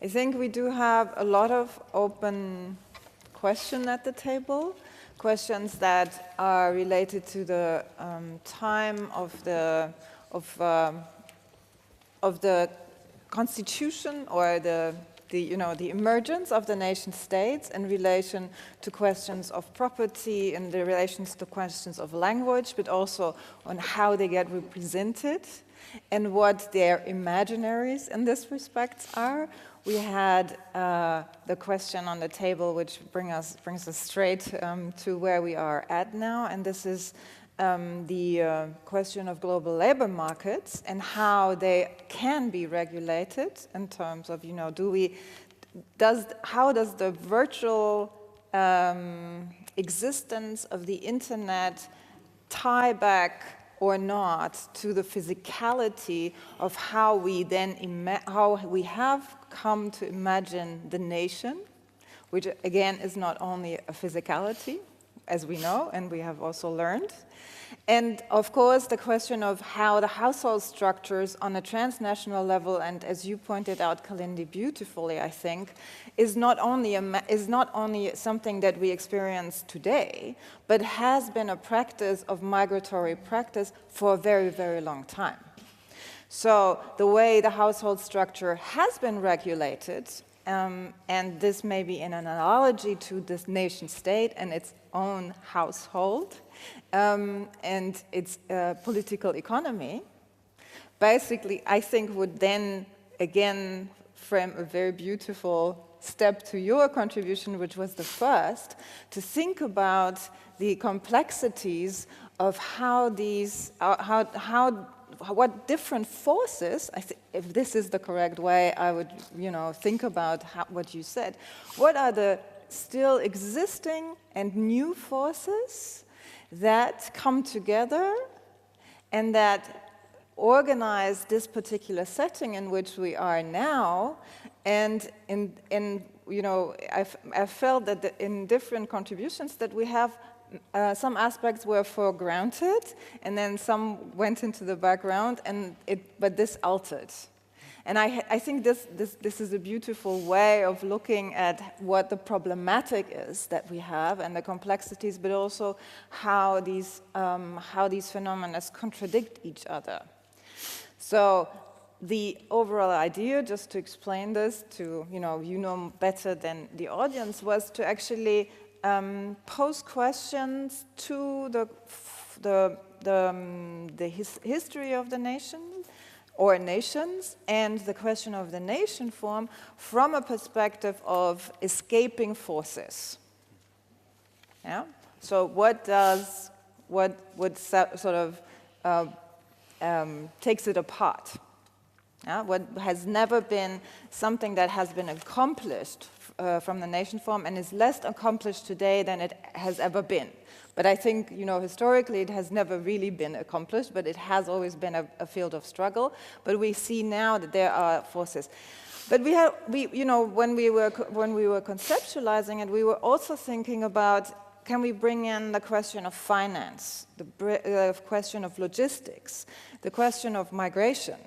I think we do have a lot of open questions at the table, questions that are related to the time of the constitution, or the emergence of the nation states in relation to questions of property, in the relations to questions of language, but also on how they get represented and what their imaginaries in this respect are. We had the question on the table which brings us straight to where we are at now, and this is the question of global labor markets and how they can be regulated in terms of, how does the virtual existence of the internet tie back or not to the physicality of how we then how we have come to imagine the nation, which again is not only a physicality, as we know, and we have also learned. And of course, the question of how the household structures on a transnational level, and as you pointed out, Kalindi, beautifully, I think, is not only something that we experience today, but has been a practice of migratory practice for a very, very long time. So the way the household structure has been regulated, and this may be in an analogy to this nation state and its own household, and its political economy, basically, I think would then again frame a very beautiful step to your contribution, which was the first, to think about the complexities of how these, what different forces, if this is the correct way, I would, think about what you said. What are the still existing and new forces that come together and that organize this particular setting in which we are now? And I felt that in different contributions that we have some aspects were for granted, and then some went into the background, but this altered. And I think this is a beautiful way of looking at what the problematic is that we have and the complexities, but also how these phenomena contradict each other. So the overall idea, just to explain this to better than the audience, was to actually pose questions to the history of the nation or nations, and the question of the nation form from a perspective of escaping forces. Yeah. So what sort of takes it apart? Yeah? What has never been something that has been accomplished from the nation form and is less accomplished today than it has ever been. But I think, historically it has never really been accomplished, but it has always been a field of struggle. But we see now that there are forces. But when we were conceptualizing it, we were also thinking about, can we bring in the question of finance, the question of logistics, the question of migration,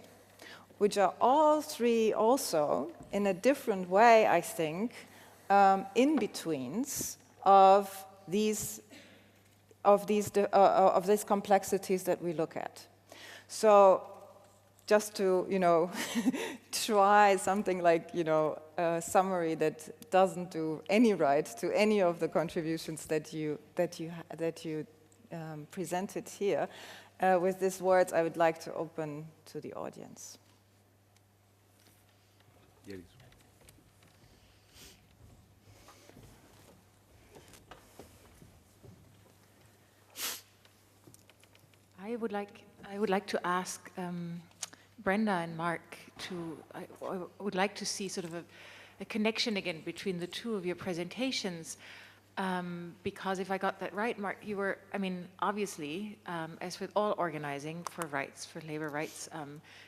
which are all three also, in a different way, I think, in-betweens of these complexities that we look at. So just to, try something like, a summary that doesn't do any right to any of the contributions that you presented here, with these words, I would like to open to the audience. Yes. I would like to ask Brenna and Mark I would like to see sort of a connection again between the two of your presentations, because if I got that right, Mark, you were, obviously, as with all organizing for rights, for labor rights,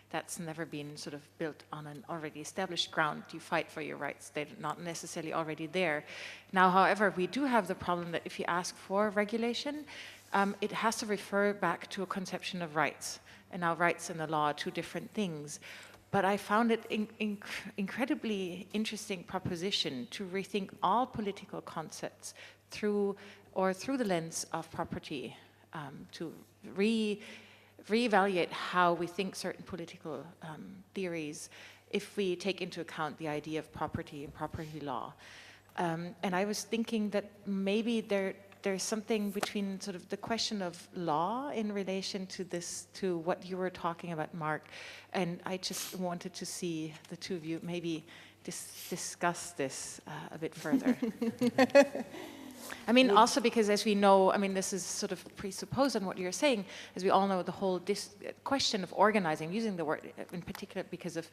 that's never been sort of built on an already established ground. You fight for your rights, they're not necessarily already there. Now, however, we do have the problem that if you ask for regulation, it has to refer back to a conception of rights. and now rights and the law are two different things. But I found it incredibly interesting proposition to rethink all political concepts through the lens of property, to reevaluate how we think certain political theories if we take into account the idea of property and property law. And I was thinking that maybe there's something between sort of the question of law in relation to this, to what you were talking about, Mark, and I just wanted to see the two of you maybe discuss this a bit further. I mean, also because as we know, I mean, this is sort of presupposed on what you're saying, as we all know, the whole question of organizing, using the word in particular because of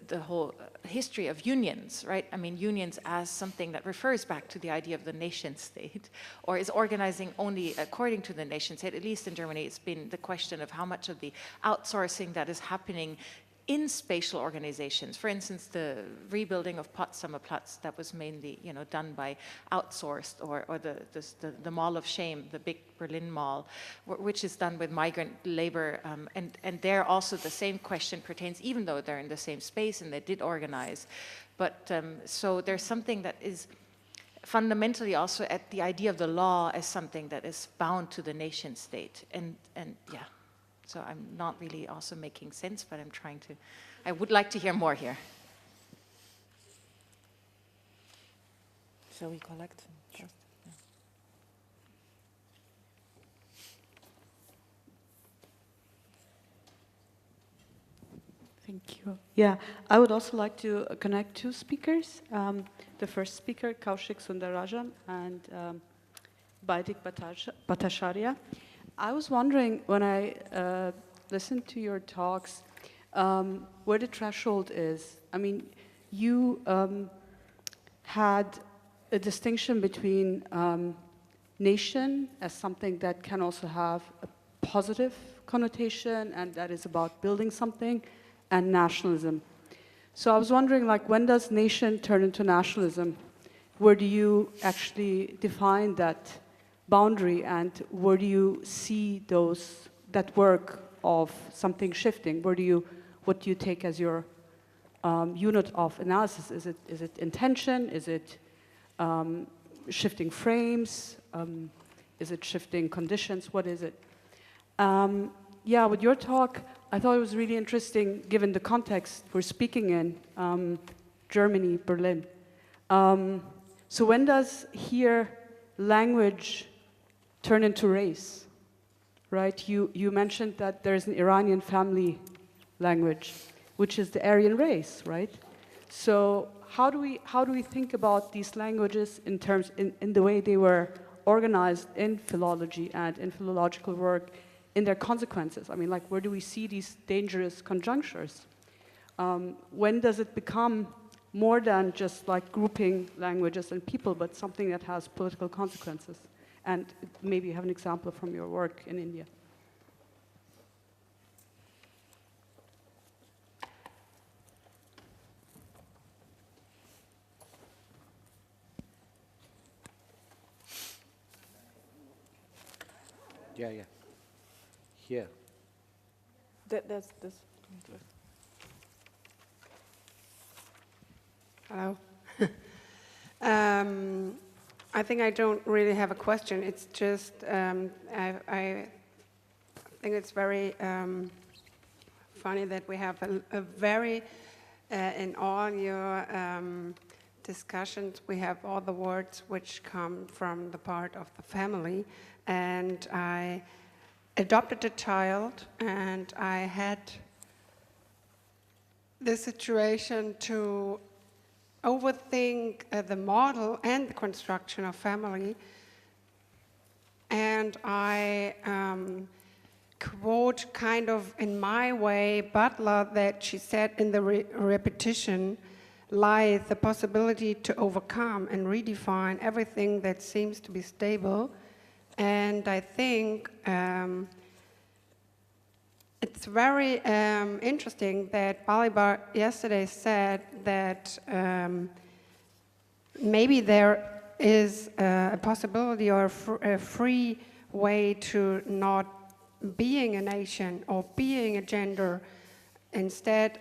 the whole history of unions, right? I mean, unions as something that refers back to the idea of the nation state, or is organizing only according to the nation state. At least in Germany, it's been the question of how much of the outsourcing that is happening in spatial organizations. For instance, the rebuilding of Potsdamer Platz that was mainly, done by outsourced, or the Mall of Shame, the big Berlin mall, which is done with migrant labor, and there also the same question pertains, even though they're in the same space and they did organize. But so there's something that is fundamentally also at the idea of the law as something that is bound to the nation state, and yeah. So I'm not really also making sense, but I'm trying to, I would like to hear more here. Shall we collect? Sure. Yeah. Thank you. Yeah, I would also like to connect two speakers. The first speaker, Kaushik Sunder Rajan, and Baidik Bhattacharya. I was wondering, when I listened to your talks, where the threshold is. I mean, you had a distinction between nation as something that can also have a positive connotation, and that is about building something, and nationalism. So I was wondering, like, when does nation turn into nationalism? Where do you actually define that boundary, and where do you see that work of something shifting? What do you take as your unit of analysis? Is it intention? Is it shifting frames? Is it shifting conditions? What is it? Yeah, with your talk, I thought it was really interesting, given the context we're speaking in, Germany, Berlin. So when does here language turn into race, right? You mentioned that there's an Iranian family language, which is the Aryan race, right? So how do we think about these languages in the way they were organized in philology and in philological work, in their consequences? I mean, like, where do we see these dangerous conjunctures? When does it become more than just like grouping languages and people, but something that has political consequences? And maybe you have an example from your work in India. Yeah. Here. That's this. Hello. I think I don't really have a question. It's just I think it's very funny that we have a very in all your discussions we have all the words which come from the part of the family, and I adopted a child and I had the situation to overthink the model and the construction of family, and I quote kind of in my way Butler, that she said in the repetition lies the possibility to overcome and redefine everything that seems to be stable. And I think it's very interesting that Balibar yesterday said that maybe there is a possibility or a free way to not being a nation or being a gender. Instead,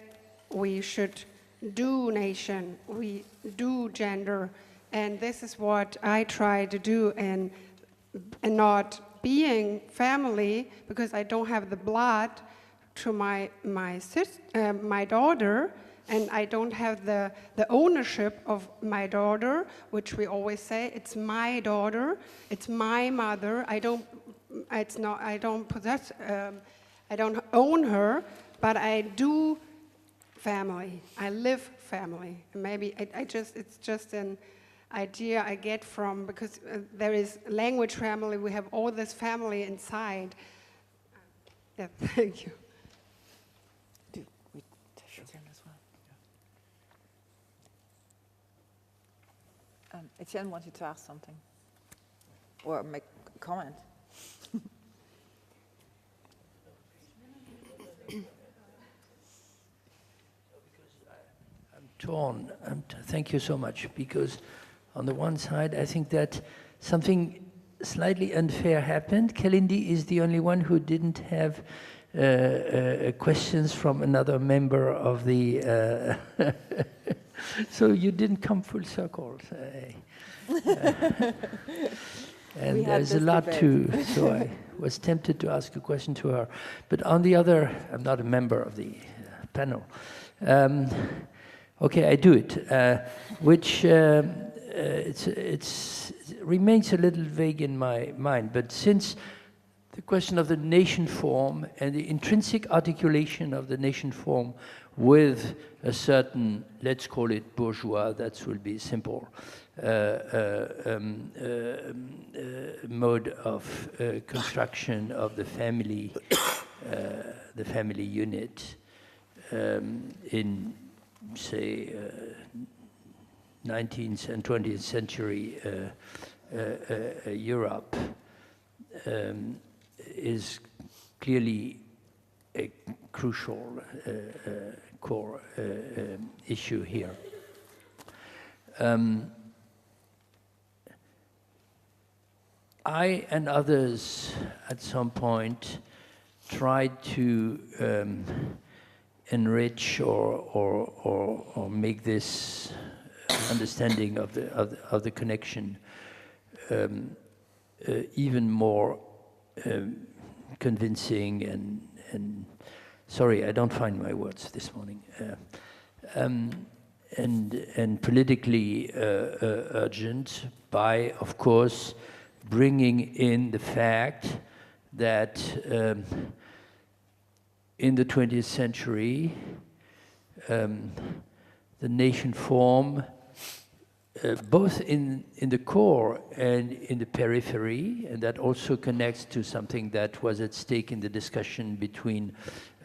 we should do nation, we do gender, and this is what I try to do, and not being family, because I don't have the blood to my daughter, and I don't have the ownership of my daughter, which we always say, it's my daughter, it's my mother. I don't own her, but I do family. I live family. And maybe it's just an idea I get from, because there is language family, we have all this family inside. Yeah, thank you. Etienne wanted to ask something or make a comment. I'm torn. Thank you so much, because on the one side, I think that something slightly unfair happened. Kalindi is the only one who didn't have questions from another member of the... so you didn't come full circle. And there's a lot too, so I was tempted to ask a question to her. But on the other, I'm not a member of the panel. Okay, I do it, which it remains a little vague in my mind. But since the question of the nation form and the intrinsic articulation of the nation form with a certain, let's call it bourgeois, that will be simple, mode of construction of the family unit in, say, 19th and 20th century Europe is clearly a crucial core issue here. I and others at some point tried to enrich or make this understanding of the connection even more convincing and sorry, I don't find my words this morning, and politically urgent by, of course, bringing in the fact that in the 20th century, the nation form, both in the core and in the periphery, and that also connects to something that was at stake in the discussion between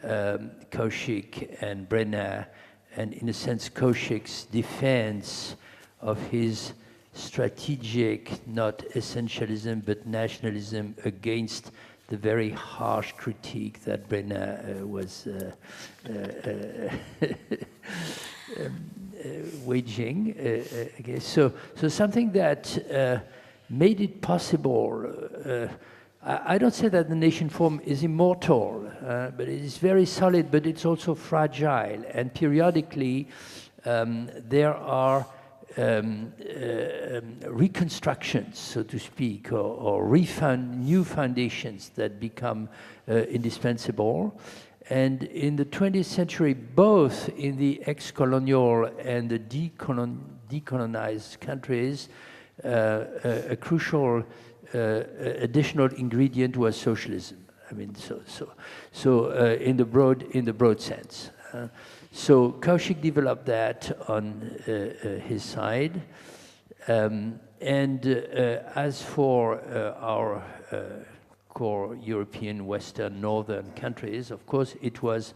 Kaushik and Brenna, and in a sense Kaushik's defense of his strategic, not essentialism, but nationalism against the very harsh critique that Brenna was waging. Okay. So something that made it possible. I don't say that the nation form is immortal, but it is very solid, but it's also fragile. And periodically, there are reconstructions, so to speak, or new foundations that become indispensable. And in the 20th century, both in the ex-colonial and the decolonized countries, a crucial additional ingredient was socialism. I mean, so in the broad sense. So Kaushik developed that on his side, and as for our core European, Western, Northern countries, of course, it was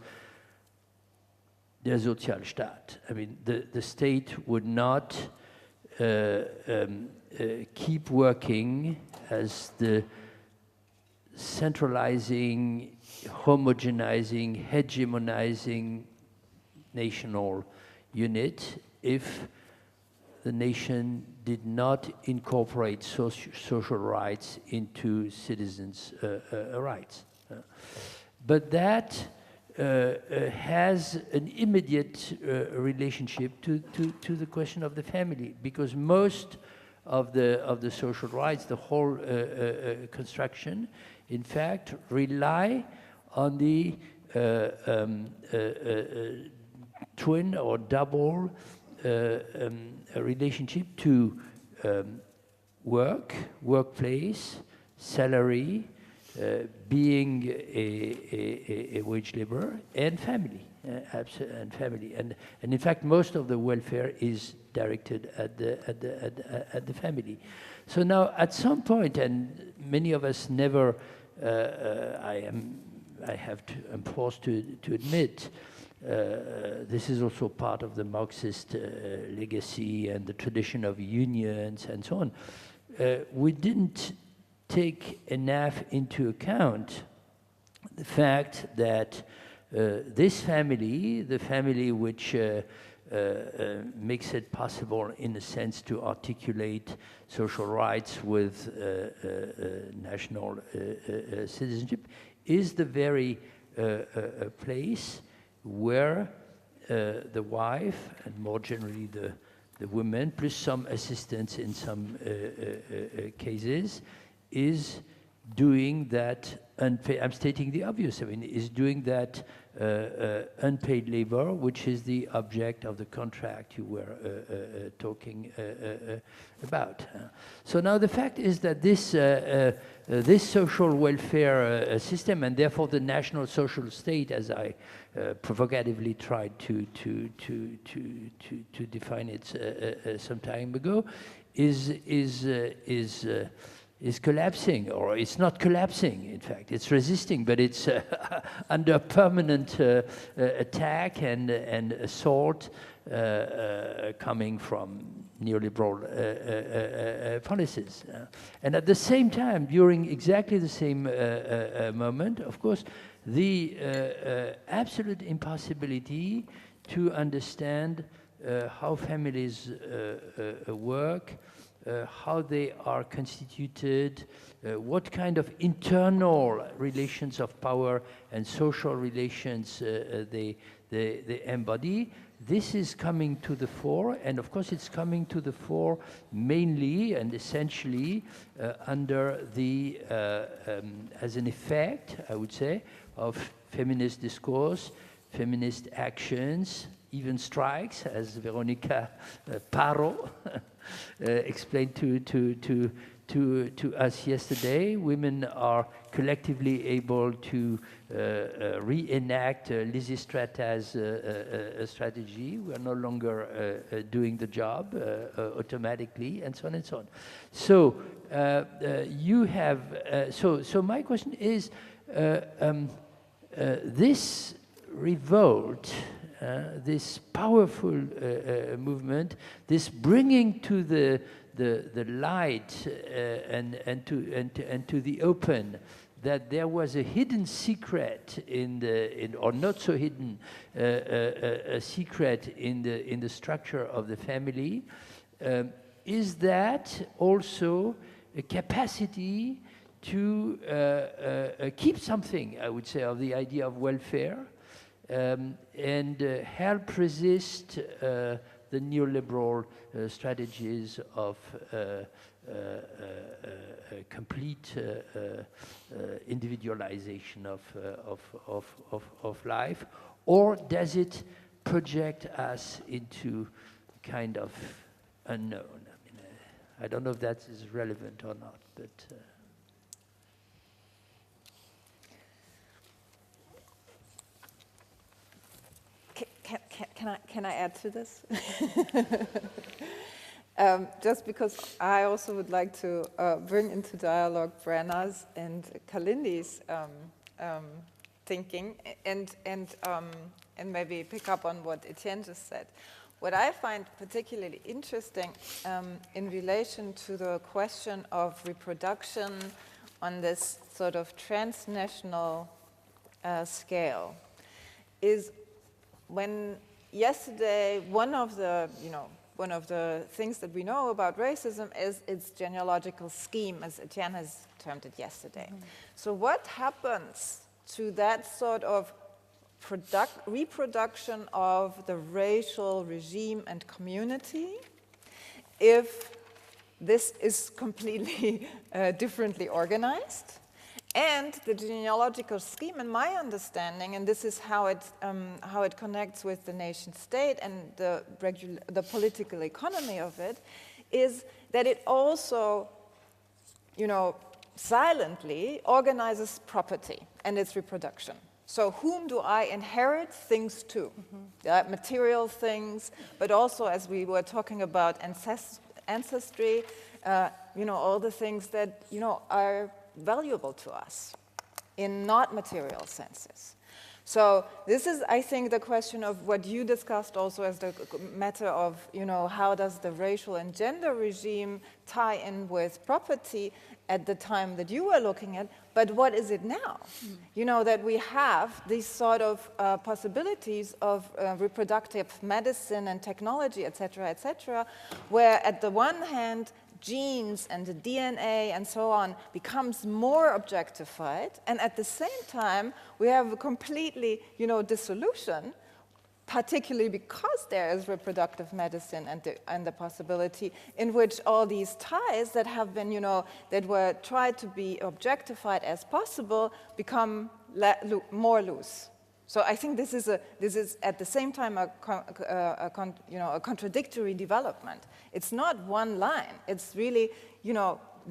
der Sozialstaat. I mean, the state would not keep working as the centralizing, homogenizing, hegemonizing national unit if the nation did not incorporate social rights into citizens' rights. But that has an immediate relationship to the question of the family, because most of the social rights, the whole construction, in fact, rely on the twin or double relationship to workplace, salary, being a wage laborer, and family, and in fact, most of the welfare is directed at the family. So now, at some point, and many of us never, I'm forced to admit, this is also part of the Marxist legacy and the tradition of unions and so on. We didn't take enough into account the fact that this family, the family which makes it possible in a sense to articulate social rights with national citizenship, is the very place where the wife, and more generally the woman, plus some assistance in some cases, is doing that unpaid, I'm stating the obvious, I mean, is doing that unpaid labor, which is the object of the contract you were talking about. So now the fact is that this this social welfare system, and therefore the national social state, as I provocatively tried to define it some time ago, is collapsing, or it's not collapsing, in fact, it's resisting, but it's under permanent attack and assault coming from neoliberal policies. And at the same time, during exactly the same moment, of course, the absolute impossibility to understand how families work, how they are constituted, what kind of internal relations of power and social relations they embody. This is coming to the fore, and of course it's coming to the fore mainly and essentially under the, as an effect, I would say, of feminist discourse, feminist actions, even strikes, as Veronica Paro explained to us yesterday. Women are collectively able to reenact Lysistrata's strategy. We are no longer doing the job automatically, and so on and so on. So you have, so my question is, this revolt, this powerful movement, this bringing to the light and to the open that there was a hidden secret or not so hidden a secret in the structure of the family, is that also a capacity to keep something, I would say, of the idea of welfare, and help resist the neoliberal strategies of complete individualization of life? Or does it project us into kind of unknown? I mean, I don't know if that is relevant or not, but... Can I add to this? Just because I also would like to bring into dialogue Brenna's and Kalindi's thinking, and maybe pick up on what Etienne just said. What I find particularly interesting in relation to the question of reproduction on this sort of transnational scale is when yesterday one of the one of the things that we know about racism is its genealogical scheme, as Etienne has termed it yesterday. So what happens to that sort of reproduction of the racial regime and community if this is completely differently organized? And the genealogical scheme, in my understanding, and this is how it connects with the nation state and the political economy of it, is that it also, silently organizes property and its reproduction. So whom do I inherit things to? Material things, but also, as we were talking about ancestry, all the things that, are valuable to us in not material senses. So this is, I think, the question of what you discussed also as the matter of, how does the racial and gender regime tie in with property at the time that you were looking at, but what is it now? That we have these sort of possibilities of reproductive medicine and technology, et cetera, where at the one hand, genes and the DNA and so on becomes more objectified, and at the same time we have a completely, dissolution, particularly because there is reproductive medicine and the possibility in which all these ties that have been, that were tried to be objectified as possible become more loose. So I think this is at the same time a contradictory development. It's not one line. It's really,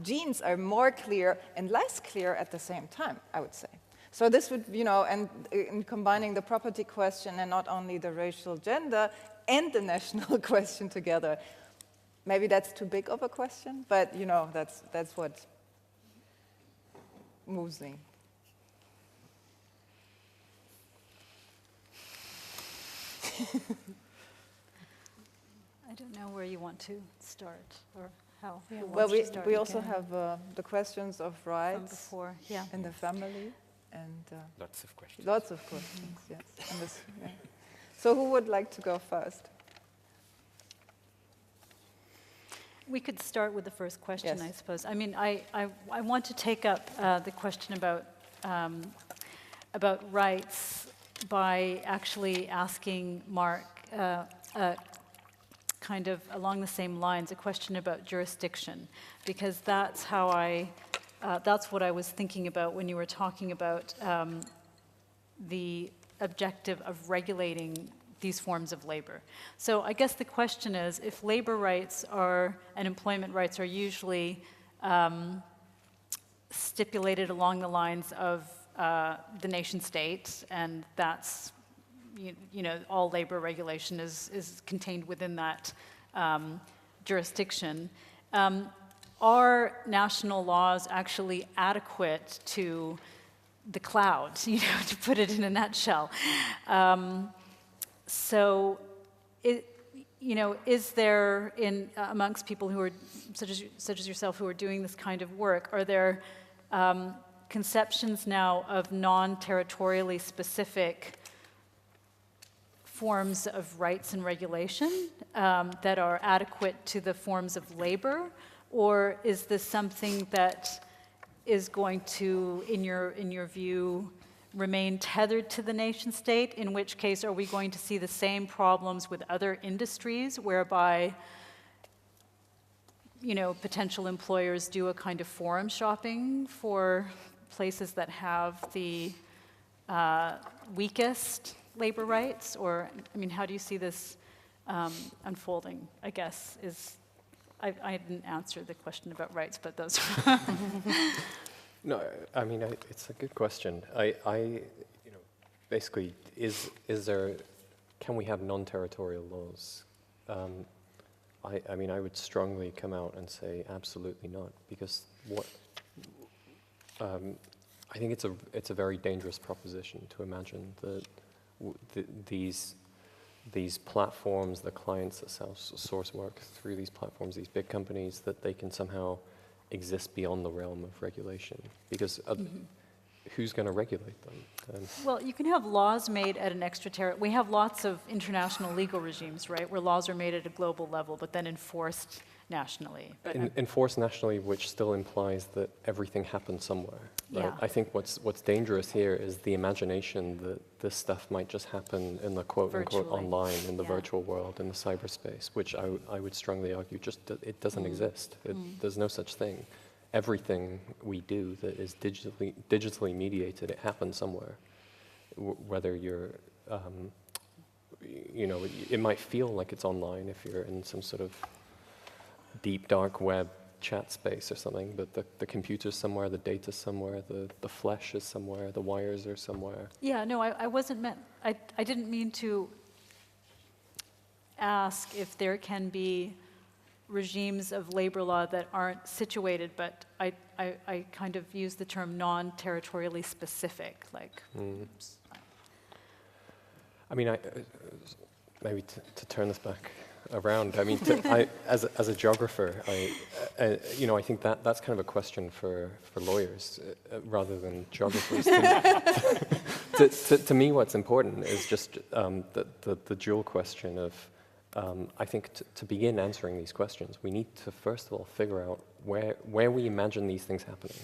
genes are more clear and less clear at the same time, I would say. So this would, and in combining the property question and not only the racial gender and the national question together, maybe that's too big of a question, but, that's what moves me. I don't know where you want to start or how. Yeah. Well, we also have the questions of rights before, in the family, and Lots of questions. Lots of questions, yes. And this, So who would like to go first? We could start with the first question, Yes. I suppose. I mean, I want to take up the question about rights by actually asking Mark, kind of along the same lines, a question about jurisdiction, because that's how that's what I was thinking about when you were talking about the objective of regulating these forms of labor. So I guess the question is, if labor rights and employment rights are usually stipulated along the lines of the nation state, and that's, all labor regulation is contained within that jurisdiction. Are national laws actually adequate to the cloud, to put it in a nutshell? So, is there amongst people who are such as yourself who are doing this kind of work, are there conceptions now of non-territorially specific forms of rights and regulation that are adequate to the forms of labor, or is this something that is going to, in your view, remain tethered to the nation state? In which case, are we going to see the same problems with other industries, whereby potential employers do a kind of forum shopping for places that have the weakest labor rights? Or, how do you see this unfolding, I guess, I didn't answer the question about rights, but those No, it's a good question. Basically, can we have non-territorial laws? I would strongly come out and say absolutely not, because I think it's a very dangerous proposition to imagine that these platforms, the clients that source work through these platforms, these big companies, that they can somehow exist beyond the realm of regulation. Because who's going to regulate them? Well, you can have laws made at an extraterritorial. We have lots of international legal regimes, right, where laws are made at a global level, but then enforced nationally. But Enforced nationally, which still implies that everything happens somewhere. Right? Yeah. I think what's dangerous here is the imagination that this stuff might just happen in the quote-unquote Virtually. online, in the Yeah. virtual world, in the cyberspace, which I would strongly argue it doesn't exist. There's no such thing. Everything we do that is digitally mediated, it happens somewhere. Whether you're, it might feel like it's online if you're in some sort of deep dark web chat space or something, but the computer's somewhere, the data's somewhere, the flesh is somewhere, the wires are somewhere. yeah, no, I didn't mean to ask if there can be regimes of labor law that aren't situated, but I kind of use the term non-territorially specific, like. I mean, maybe to turn this back around, I mean, as a geographer, I think that's kind of a question for lawyers rather than geographers. To me, what's important is just the dual question of, I think to begin answering these questions, we need to first of all figure out where we imagine these things happening.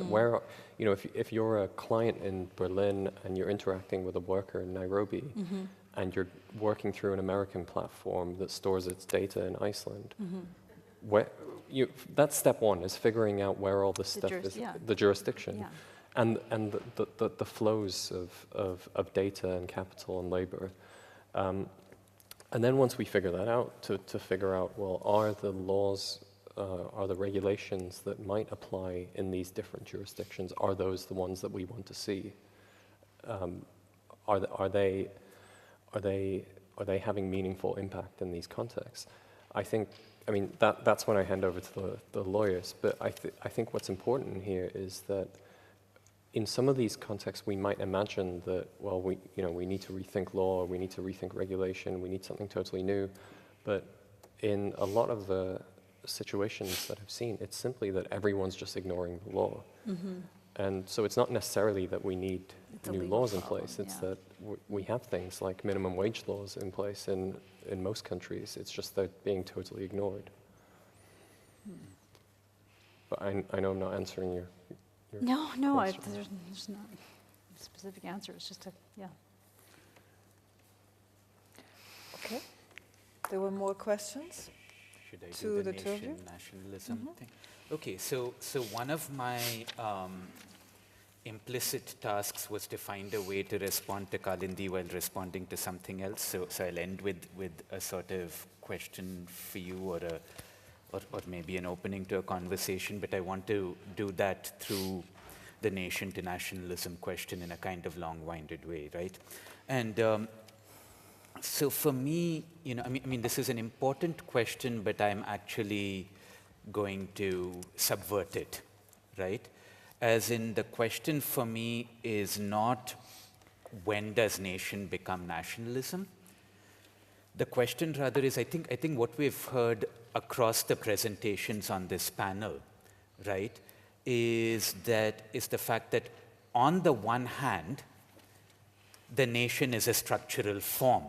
Where if you're a client in Berlin and you're interacting with a worker in Nairobi, and you're working through an American platform that stores its data in Iceland, that's step one, is figuring out where all this stuff is, the jurisdiction, and the flows of data and capital and labor. And then once we figure that out, to figure out, well, are the laws, are the regulations that might apply in these different jurisdictions, are those the ones that we want to see? Are they having meaningful impact in these contexts? I mean, that's when I hand over to the lawyers, but I think what's important here is that in some of these contexts, we might imagine that, well, we need to rethink law, we need to rethink regulation, we need something totally new. But in a lot of the situations that I've seen, it's simply that everyone's just ignoring the law. And so it's not necessarily that we need new laws in place. It's that we have things like minimum wage laws in place in most countries. It's just they're being totally ignored. But I know I'm not answering your No, question. there's not a specific answer. It's just Okay. There were more questions? Should I To do the the two of you? nationalism thing? Okay, so one of my implicit tasks was to find a way to respond to Kalindi while responding to something else. So I'll end with a sort of question for you, or maybe an opening to a conversation, but I want to do that through the nation to nationalism question in a kind of long-winded way, right? And so for me, I mean, this is an important question, but I'm actually going to subvert it, right? As in, the question for me is not when does nation become nationalism? The question rather is, I think what we've heard across the presentations on this panel, right, is the fact that on the one hand, the nation is a structural form,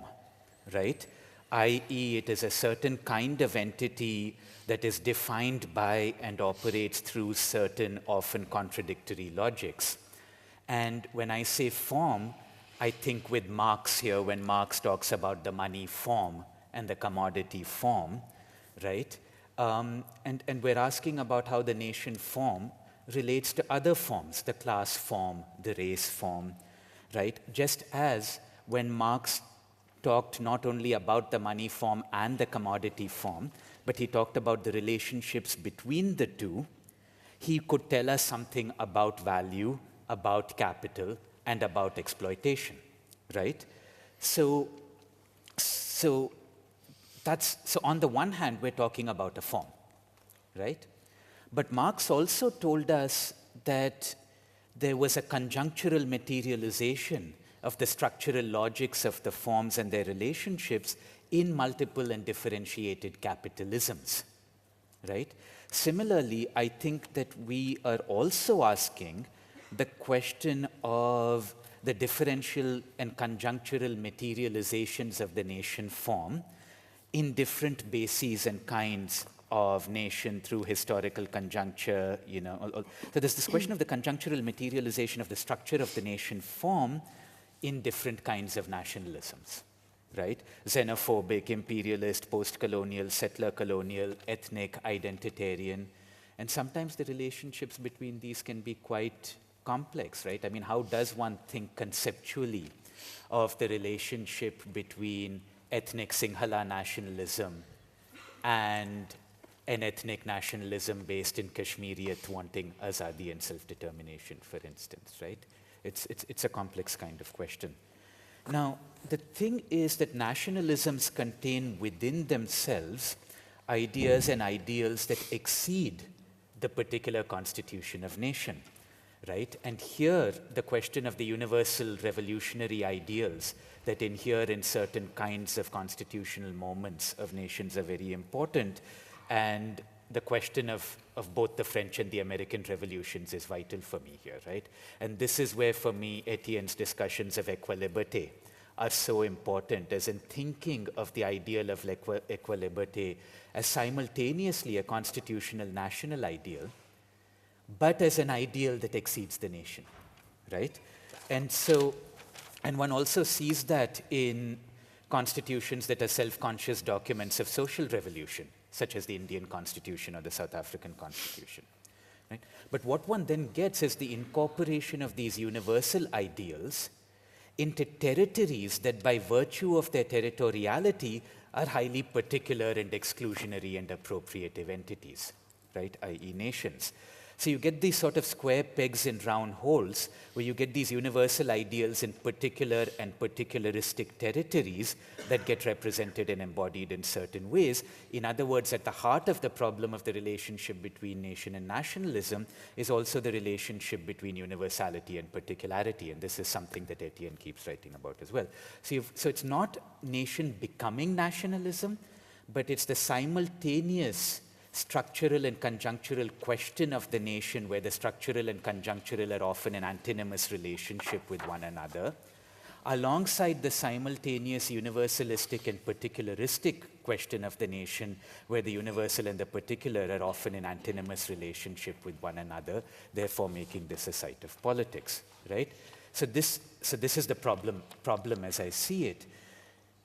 right? i.e., it is a certain kind of entity that is defined by and operates through certain often contradictory logics. And when I say form, I think with Marx here, when Marx talks about the money form and the commodity form, right? And we're asking about how the nation form relates to other forms, the class form, the race form, right? Just as when Marx talked not only about the money form and the commodity form, but he talked about the relationships between the two, he could tell us something about value, about capital, and about exploitation, right? So on the one hand, we're talking about a form, right? But Marx also told us that there was a conjunctural materialization of the structural logics of the forms and their relationships in multiple and differentiated capitalisms, right? Similarly, I think that we are also asking the question of the differential and conjunctural materializations of the nation form in different bases and kinds of nation through historical conjuncture, So there's this question of the conjunctural materialization of the structure of the nation form in different kinds of nationalisms, right? Xenophobic, imperialist, post-colonial, settler colonial, ethnic, identitarian. And sometimes the relationships between these can be quite complex, right? I mean, how does one think conceptually of the relationship between ethnic Sinhala nationalism and an ethnic nationalism based in Kashmiriyat wanting azadi and self-determination, for instance, right? It's a complex kind of question. Now, the thing is that nationalisms contain within themselves ideas and ideals that exceed the particular constitution of nation, right? And here, the question of the universal revolutionary ideals that inhere in certain kinds of constitutional moments of nations are very important. And the question of both the French and the American revolutions is vital for me here, right? And this is where, for me, Etienne's discussions of equilibrité are so important, as in thinking of the ideal of equilibrité as simultaneously a constitutional national ideal, but as an ideal that exceeds the nation, right? And so, and one also sees that in constitutions that are self-conscious documents of social revolution, such as the Indian Constitution or the South African Constitution, right? But what one then gets is the incorporation of these universal ideals into territories that, by virtue of their territoriality, are highly particular and exclusionary and appropriative entities, right, i.e. nations. So you get these sort of square pegs in round holes, where you get these universal ideals in particular and particularistic territories that get represented and embodied in certain ways. In other words, at the heart of the problem of the relationship between nation and nationalism is also the relationship between universality and particularity, and this is something that Etienne keeps writing about as well. So it's not nation becoming nationalism, but it's the simultaneous structural and conjunctural question of the nation, where the structural and conjunctural are often in antinomous relationship with one another, alongside the simultaneous universalistic and particularistic question of the nation, where the universal and the particular are often in antinomous relationship with one another, therefore making this a site of politics, right? So this is the problem as I see it.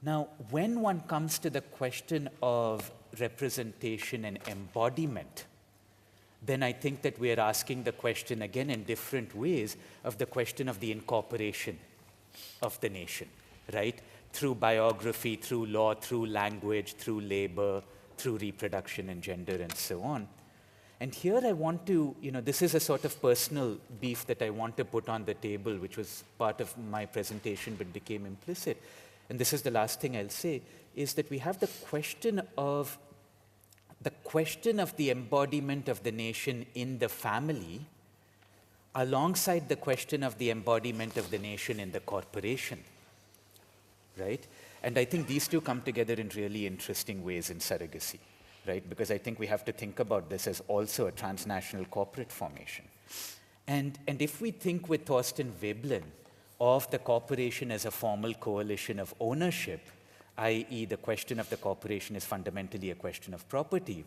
Now, when one comes to the question of representation and embodiment, then I think that we are asking the question again in different ways of the question of the incorporation of the nation, right? Through biography, through law, through language, through labor, through reproduction and gender and so on. And here I want to, this is a sort of personal beef that I want to put on the table, which was part of my presentation but became implicit. And this is the last thing I'll say, is that we have the question of the embodiment of the nation in the family, alongside the question of the embodiment of the nation in the corporation, right? And I think these two come together in really interesting ways in surrogacy, right? Because I think we have to think about this as also a transnational corporate formation. And if we think with Thorsten Veblen of the corporation as a formal coalition of ownership, i.e. the question of the corporation is fundamentally a question of property,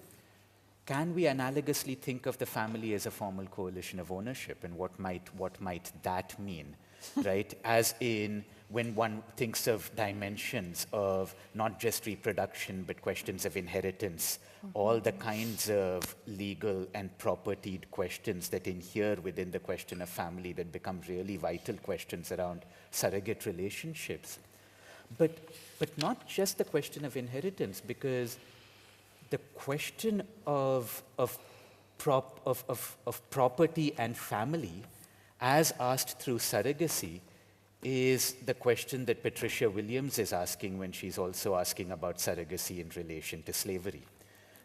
can we analogously think of the family as a formal coalition of ownership, and what might that mean, right? As in, when one thinks of dimensions of not just reproduction, but questions of inheritance, all the kinds of legal and propertied questions that inhere within the question of family that become really vital questions around surrogate relationships. But not just the question of inheritance, because the question of property and family, as asked through surrogacy, is the question that Patricia Williams is asking when she's also asking about surrogacy in relation to slavery,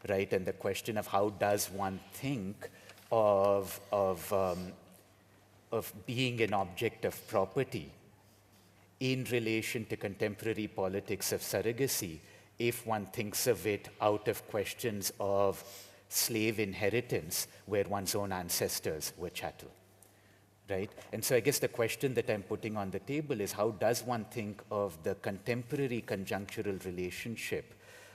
right? And the question of how does one think of being an object of property in relation to contemporary politics of surrogacy, if one thinks of it out of questions of slave inheritance, where one's own ancestors were chattel, right? And so I guess the question that I'm putting on the table is, how does one think of the contemporary conjunctural relationship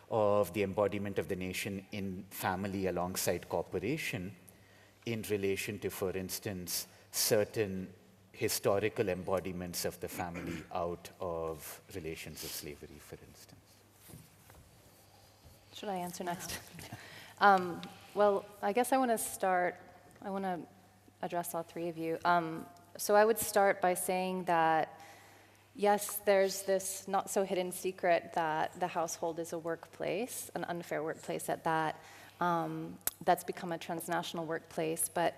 of the embodiment of the nation in family alongside corporation in relation to, for instance, certain historical embodiments of the family out of relations of slavery, for instance? Should I answer next? Well, I guess I want to address all three of you. So I would start by saying that, yes, there's this not so hidden secret that the household is a workplace, an unfair workplace at that, that's become a transnational workplace. But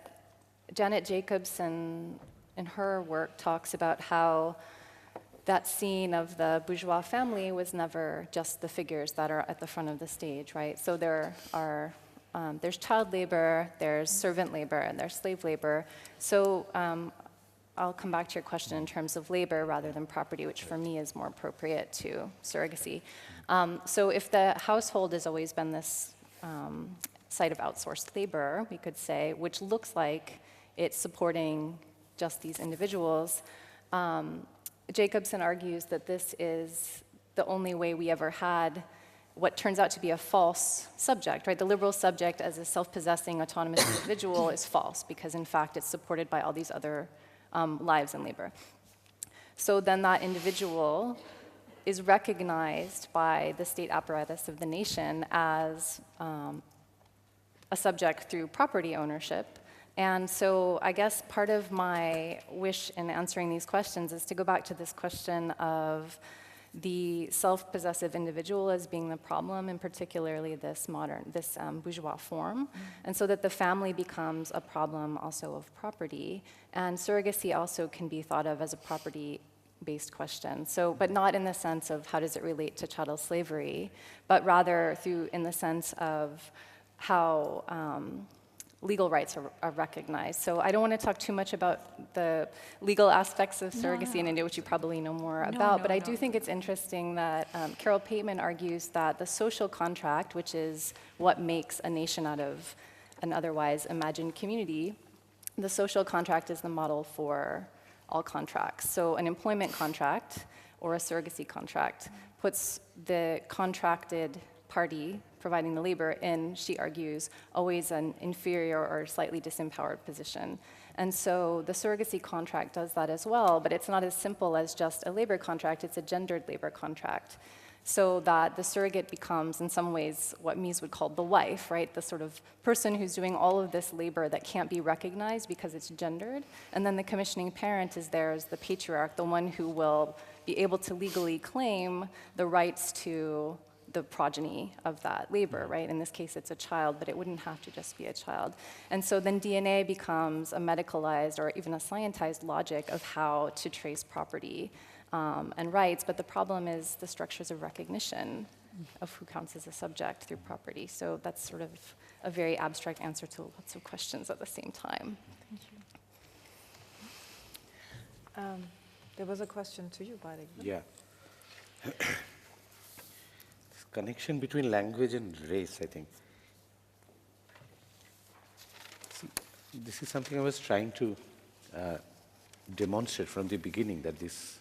Janet Jacobson, in her work, talks about how that scene of the bourgeois family was never just the figures that are at the front of the stage, right? So there's child labor, there's servant labor, and there's slave labor. So I'll come back to your question in terms of labor rather than property, which for me is more appropriate to surrogacy. So if the household has always been this site of outsourced labor, we could say, which looks like it's supporting just these individuals, Jacobson argues that this is the only way we ever had what turns out to be a false subject, right? The liberal subject as a self-possessing, autonomous individual is false because, in fact, it's supported by all these other lives and labor. So then that individual is recognized by the state apparatus of the nation as a subject through property ownership. And so I guess part of my wish in answering these questions is to go back to this question of the self-possessive individual as being the problem, and particularly this bourgeois form, and so that the family becomes a problem also of property. And surrogacy also can be thought of as a property-based question. So, but not in the sense of how does it relate to chattel slavery, but rather in the sense of how legal rights are recognized. So I don't want to talk too much about the legal aspects of surrogacy in India, which you probably know more about, but I do think it's interesting that Carol Pateman argues that the social contract, which is what makes a nation out of an otherwise imagined community, the social contract is the model for all contracts. So an employment contract or a surrogacy contract puts the contracted party providing the labor in, she argues, always an inferior or slightly disempowered position. And so the surrogacy contract does that as well, but it's not as simple as just a labor contract, it's a gendered labor contract. So that the surrogate becomes, in some ways, what Mies would call the wife, right? The sort of person who's doing all of this labor that can't be recognized because it's gendered. And then the commissioning parent is there as the patriarch, the one who will be able to legally claim the rights to the progeny of that labor, right? In this case, it's a child, but it wouldn't have to just be a child. And so then DNA becomes a medicalized or even a scientized logic of how to trace property and rights, but the problem is the structures of recognition of who counts as a subject through property. So that's sort of a very abstract answer to lots of questions at the same time. Thank you. There was a question to you, Baidik. Yeah. Connection between language and race, I think. See, this is something I was trying to demonstrate from the beginning, that this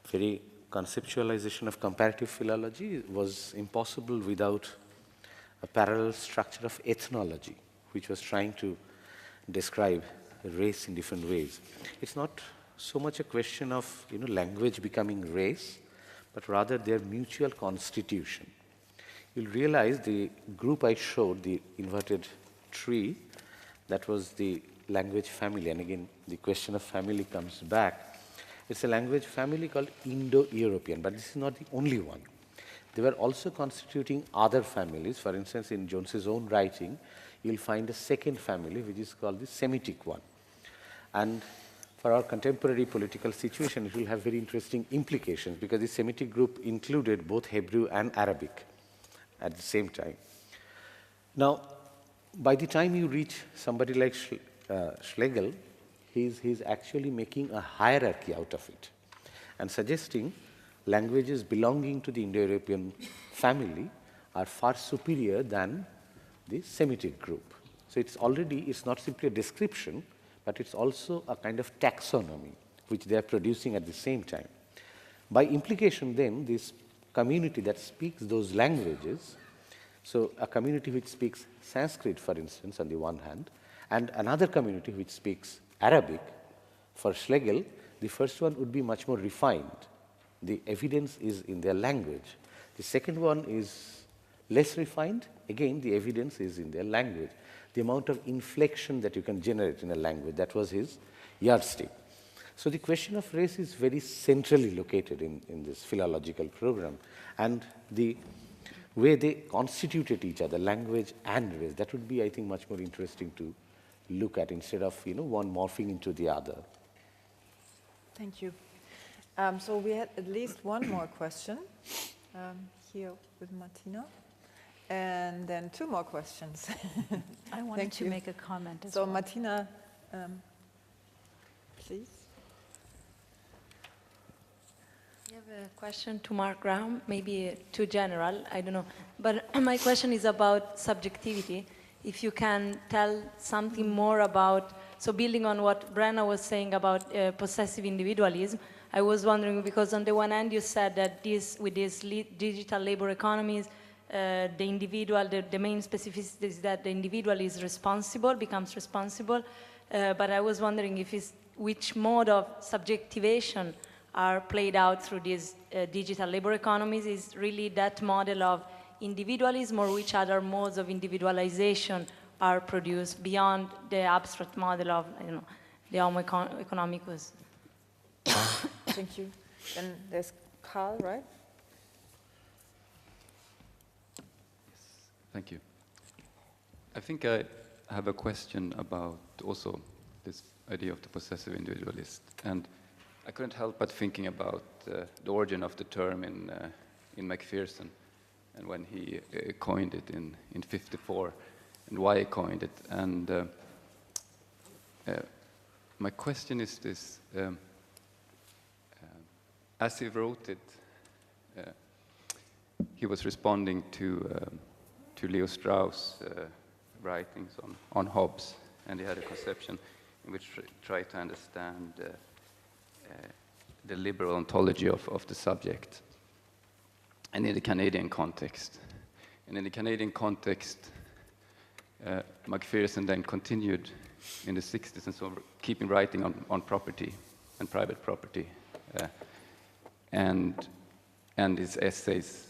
very conceptualization of comparative philology was impossible without a parallel structure of ethnology, which was trying to describe race in different ways. It's not so much a question of language becoming race, but rather their mutual constitution. You'll realize the group I showed, the inverted tree, that was the language family. And again, the question of family comes back. It's a language family called Indo-European, but this is not the only one. They were also constituting other families. For instance, in Jones's own writing, you'll find a second family, which is called the Semitic one. And for our contemporary political situation, it will have very interesting implications, because the Semitic group included both Hebrew and Arabic at the same time. Now, by the time you reach somebody like Schlegel, he's actually making a hierarchy out of it and suggesting languages belonging to the Indo-European family are far superior than the Semitic group. So it's not simply a description, but it's also a kind of taxonomy which they are producing at the same time. By implication then, this community that speaks those languages, so a community which speaks Sanskrit, for instance, on the one hand, and another community which speaks Arabic, for Schlegel, the first one would be much more refined. The evidence is in their language. The second one is less refined. Again, the evidence is in their language. The amount of inflection that you can generate in a language, that was his yardstick. So the question of race is very centrally located in this philological program. And the way they constituted each other, language and race, that would be, I think, much more interesting to look at instead of one morphing into the other. Thank you. So we had at least one more question here with Martina, and then two more questions. I wanted to make a comment as well. So Martina, please. I have a question to Mark Graham, maybe too general, I don't know. But my question is about subjectivity. If you can tell something more about, so building on what Brenna was saying about possessive individualism, I was wondering, because on the one hand you said that with these digital labor economies, the individual, the main specificity is that the individual is responsible, becomes responsible, but I was wondering which mode of subjectivation are played out through these digital labor economies. Is really that model of individualism, or which other modes of individualization are produced beyond the abstract model of the homo economicus? Thank you. Then there's Carl, right? Yes, thank you. I think I have a question about also this idea of the possessive individualist. And I couldn't help but thinking about the origin of the term in Macpherson, and when he coined it in 1954, and why he coined it. And my question is this. As he wrote it, he was responding to Leo Strauss' writings on Hobbes, and he had a conception in which he tried to understand the liberal ontology of the subject, and in the Canadian context. And in the Canadian context, Macpherson then continued in the 60s, and so keeping writing on property and private property. And his essays,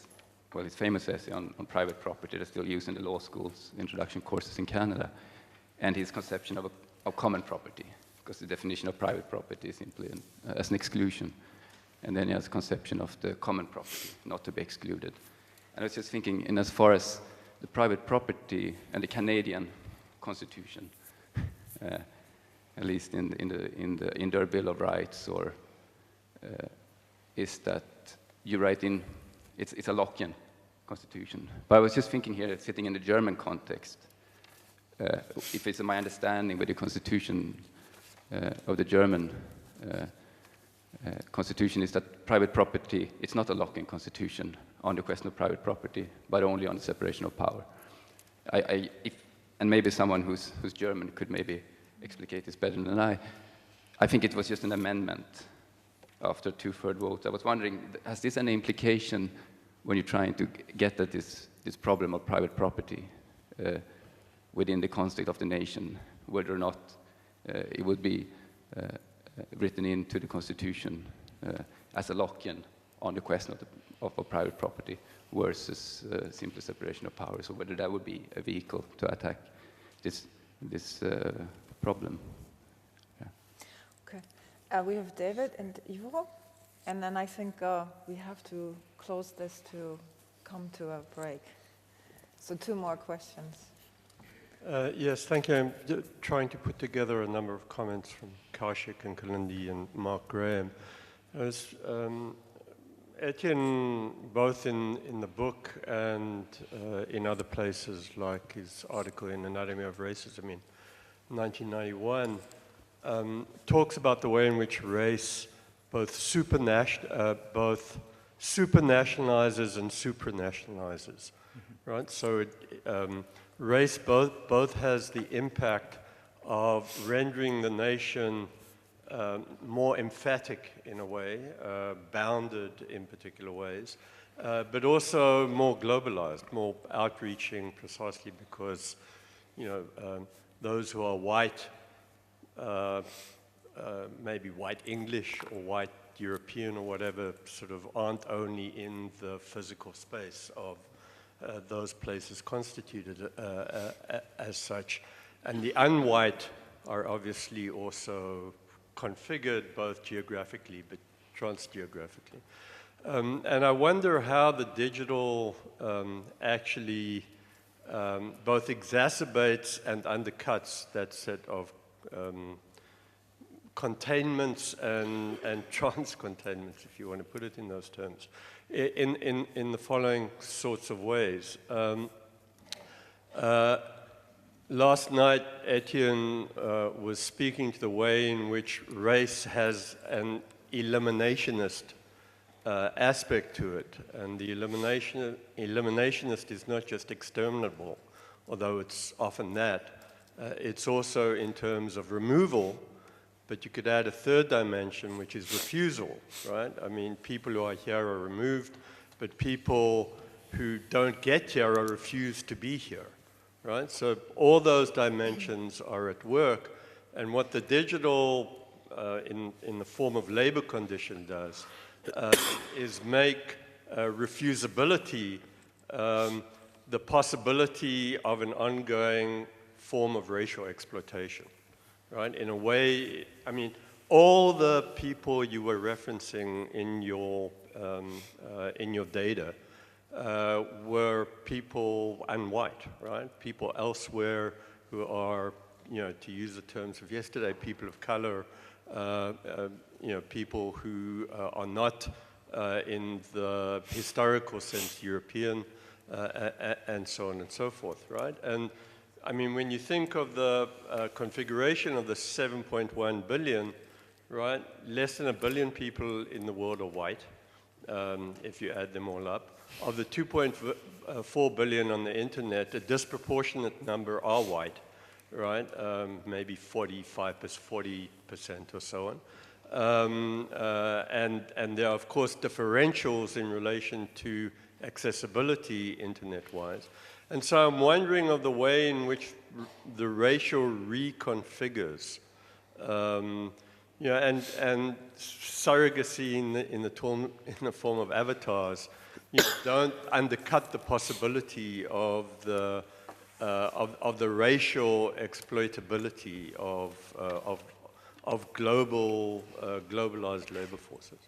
well, his famous essay on private property that's still used in the law schools, introduction courses in Canada, and his conception of common property, because the definition of private property is simply as an exclusion. And then he has a conception of the common property, not to be excluded. And I was just thinking, in as far as the private property and the Canadian Constitution, at least in their Bill of Rights, or is that you write in, it's a Lockean constitution. But I was just thinking here, sitting in the German context, if it's my understanding with the constitution of the German constitution is that private property, it's not a Lockean constitution on the question of private property, but only on the separation of power. And maybe someone who's German could maybe explicate this better than I think it was just an amendment after 2/3 votes. I was wondering, has this any implication when you're trying to get at this problem of private property within the context of the nation, whether or not it would be written into the Constitution as a Lockean on the question of private property versus simple separation of powers, or whether that would be a vehicle to attack this problem. Okay. We have David and Ivo, and then I think we have to close this to come to a break. So 2 more questions. Yes, thank you. I'm trying to put together a number of comments from Kaushik and Kalindi and Mark Graham. Etienne, both in the book and in other places, like his article in Anatomy of Racism in 1991, talks about the way in which race both supernationalizes and supranationalizes, right? So race both has the impact of rendering the nation more emphatic in a way, bounded in particular ways, but also more globalized, more outreaching, precisely because, those who are white, maybe white English or white European or whatever, sort of aren't only in the physical space of those places constituted as such. And the unwhite are obviously also configured both geographically but transgeographically. And I wonder how the digital actually both exacerbates and undercuts that set of containments and trans-containments, if you want to put it in those terms, in the following sorts of ways. Last night, Etienne was speaking to the way in which race has an eliminationist aspect to it. And the eliminationist is not just exterminable, although it's often that. It's also in terms of removal, but you could add a third dimension, which is refusal, right? I mean, people who are here are removed, but people who don't get here are refused to be here. Right? So all those dimensions are at work, and what the digital, in the form of labor condition does, is make refusability the possibility of an ongoing form of racial exploitation. Right? In a way, I mean, all the people you were referencing in your data were people unwhite, right? People elsewhere who are, to use the terms of yesterday, people of color, people who are not in the historical sense European, and so on and so forth, right? And I mean, when you think of the configuration of the 7.1 billion, right, less than 1 billion people in the world are white, if you add them all up. Of the 2.4 billion on the internet, a disproportionate number are white, right? Maybe 40% or so on. And there are, of course, differentials in relation to accessibility internet-wise. And so I'm wondering of the way in which the racial reconfigures, and surrogacy in the form of avatars, don't undercut the possibility of the racial exploitability of globalized labor forces.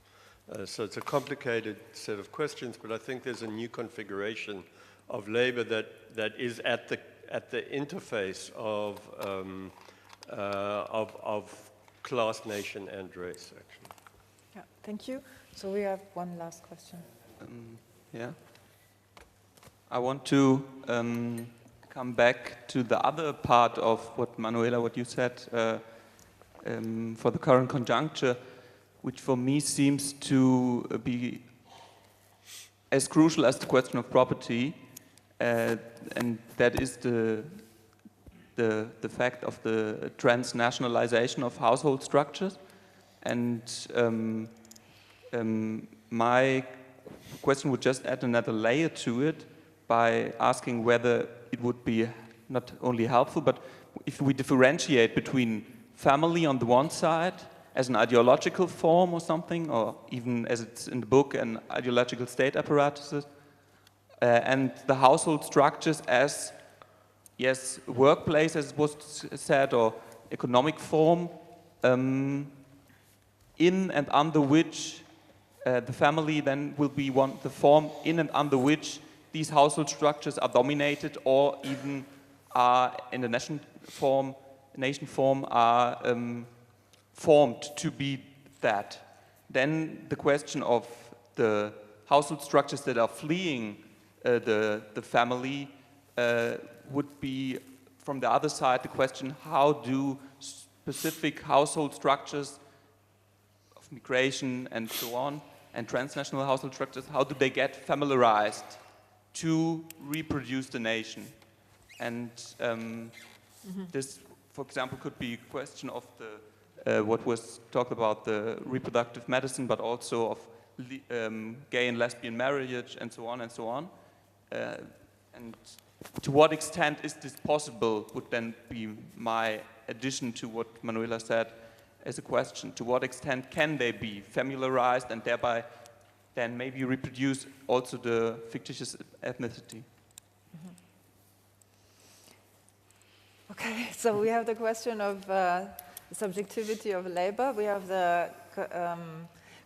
So it's a complicated set of questions, but I think there's a new configuration of labor that is at the interface of class, nation, and race, actually. Yeah, thank you. So we have one last question. Yeah. I want to come back to the other part of what, Manuela, what you said for the current conjuncture, which for me seems to be as crucial as the question of property, and that is the fact of the transnationalization of household structures. And my question would just add another layer to it by asking whether it would be not only helpful, but if we differentiate between family on the one side as an ideological form or something, or even as it's in the book, an ideological state apparatuses, and the household structures as, yes, workplace, as was said, or economic form, in and under which the family then will be the form in and under which these household structures are dominated, or even are in the nation form are formed to be that. Then the question of the household structures that are fleeing the family would be, from the other side, the question: how do specific household structures of migration and so on, and transnational household structures, how do they get familiarized to reproduce the nation? And this for example, could be a question of the what was talked about, the reproductive medicine, but also of gay and lesbian marriage and so on and so on. And to what extent is this possible would then be my addition to what Manuela said as a question. To what extent can they be familiarized and thereby then maybe reproduce also the fictitious ethnicity? Okay, so we have the question of the subjectivity of labor. We have the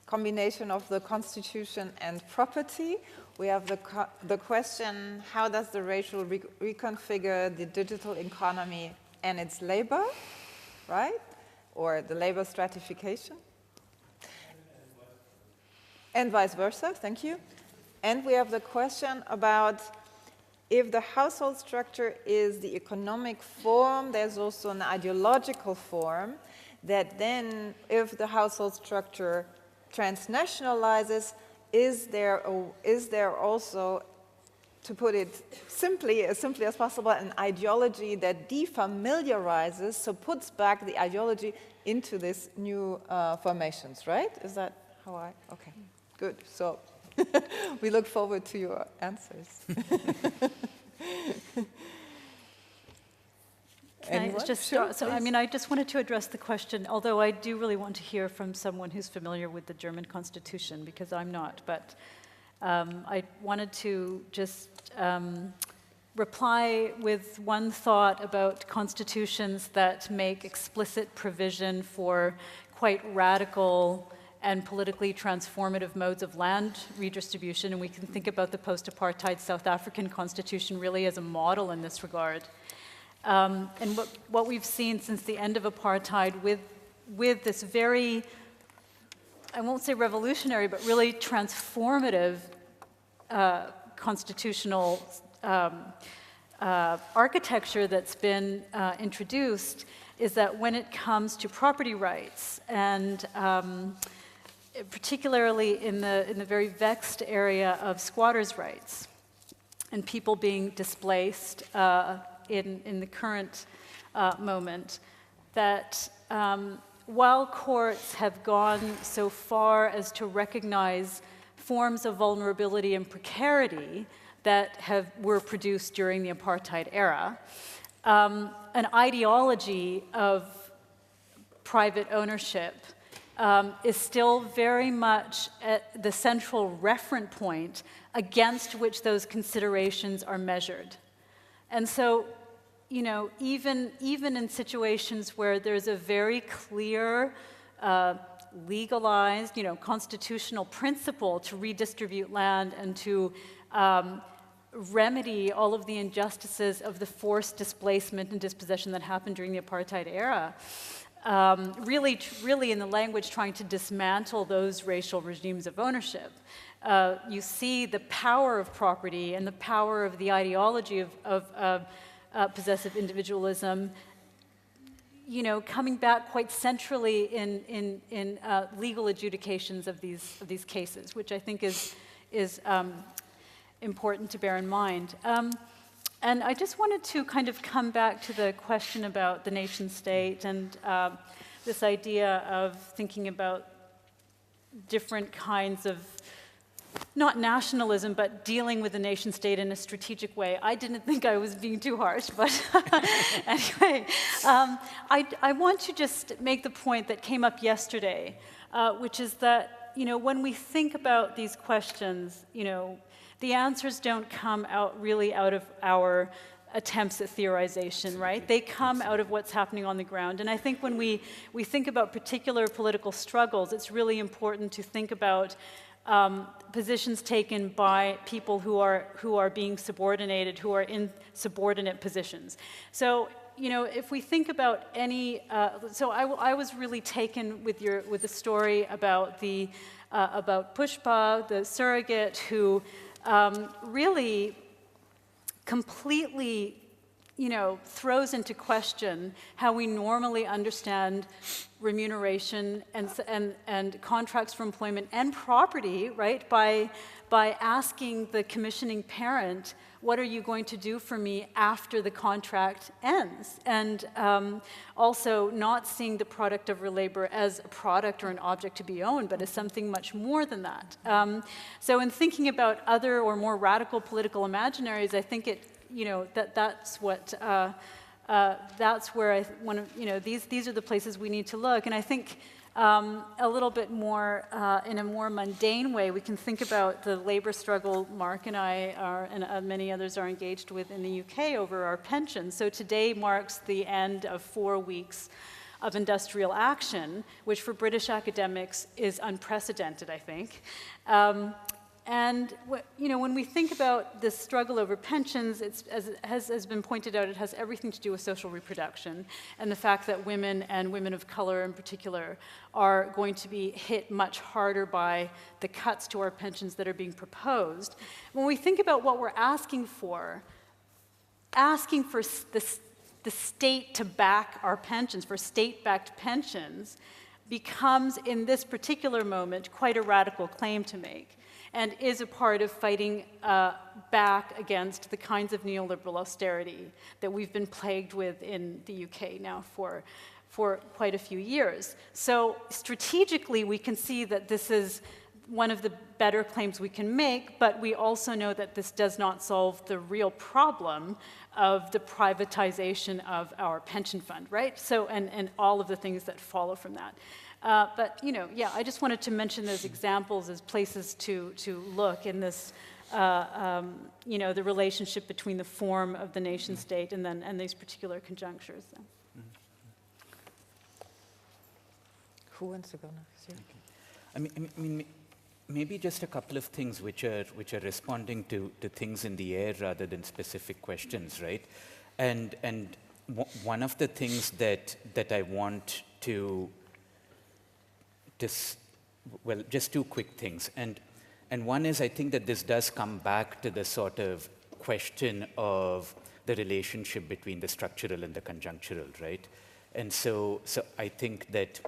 combination of the constitution and property. We have the question, how does the racial reconfigure the digital economy and its labor, right? Or the labor stratification. And vice versa, thank you. And we have the question about if the household structure is the economic form, there's also an ideological form that then, if the household structure transnationalizes, is there also, to put it as simply as possible, an ideology that defamiliarizes, so puts back the ideology into these new formations, right? Is that how okay, good. So we look forward to your answers. I mean, I just wanted to address the question, although I do really want to hear from someone who's familiar with the German Constitution, because I'm not, but I wanted to just reply with one thought about constitutions that make explicit provision for quite radical and politically transformative modes of land redistribution, and we can think about the post-apartheid South African constitution really as a model in this regard. And what we've seen since the end of apartheid with this very, I won't say revolutionary, but really transformative constitutional architecture that's been introduced is that when it comes to property rights and particularly in the very vexed area of squatters' rights and people being displaced in the current moment, that while courts have gone so far as to recognize forms of vulnerability and precarity that were produced during the apartheid era, an ideology of private ownership is still very much at the central referent point against which those considerations are measured. And so, you know, even in situations where there's a very clear, legalized, you know, constitutional principle to redistribute land and to remedy all of the injustices of the forced displacement and dispossession that happened during the apartheid era, really in the language trying to dismantle those racial regimes of ownership. You see the power of property and the power of the ideology of possessive individualism, you know, coming back quite centrally in legal adjudications of these cases, which I think is important to bear in mind. And I just wanted to kind of come back to the question about the nation state and this idea of thinking about different kinds of, not nationalism, but dealing with the nation state in a strategic way. I didn't think I was being too harsh, but anyway, I want to just make the point that came up yesterday, which is that, you know, when we think about these questions, you know, the answers don't come out really out of our attempts at theorization, right? They come out of what's happening on the ground. And I think when we think about particular political struggles, it's really important to think about positions taken by people who are being subordinated, who are in subordinate positions. So, you know, if we think about any, so I was really taken with the story about about Pushpa, the surrogate, who really completely, you know, throws into question how we normally understand remuneration and contracts for employment and property, right, by by asking the commissioning parent, what are you going to do for me after the contract ends? And also not seeing the product of her labor as a product or an object to be owned, but as something much more than that. So in thinking about other or more radical political imaginaries, I think it, that's what, that's where I want to, these are the places we need to look. And I think a little bit more, in a more mundane way, we can think about the labor struggle Mark and I are, and many others are engaged with in the UK over our pensions. So today marks the end of 4 weeks of industrial action, which for British academics is unprecedented, I think. And when we think about this struggle over pensions, as has been pointed out, it has everything to do with social reproduction and the fact that women, and women of color in particular, are going to be hit much harder by the cuts to our pensions that are being proposed. When we think about what we're asking for the state to back our pensions, for state-backed pensions, becomes, in this particular moment, quite a radical claim to make, and is a part of fighting back against the kinds of neoliberal austerity that we've been plagued with in the UK now for quite a few years. So strategically, we can see that this is one of the better claims we can make, but we also know that this does not solve the real problem of the privatization of our pension fund, right? So, and all of the things that follow from that. But, I just wanted to mention those examples as places to look in this, the relationship between the form of the nation state and these particular conjunctures. So. Who wants to go next? Yeah. I mean, maybe just a couple of things which are responding to things in the air rather than specific questions, right? And one of the things that I want to just two quick things. And one is, I think that this does come back to the sort of question of the relationship between the structural and the conjunctural, right? And so I think that,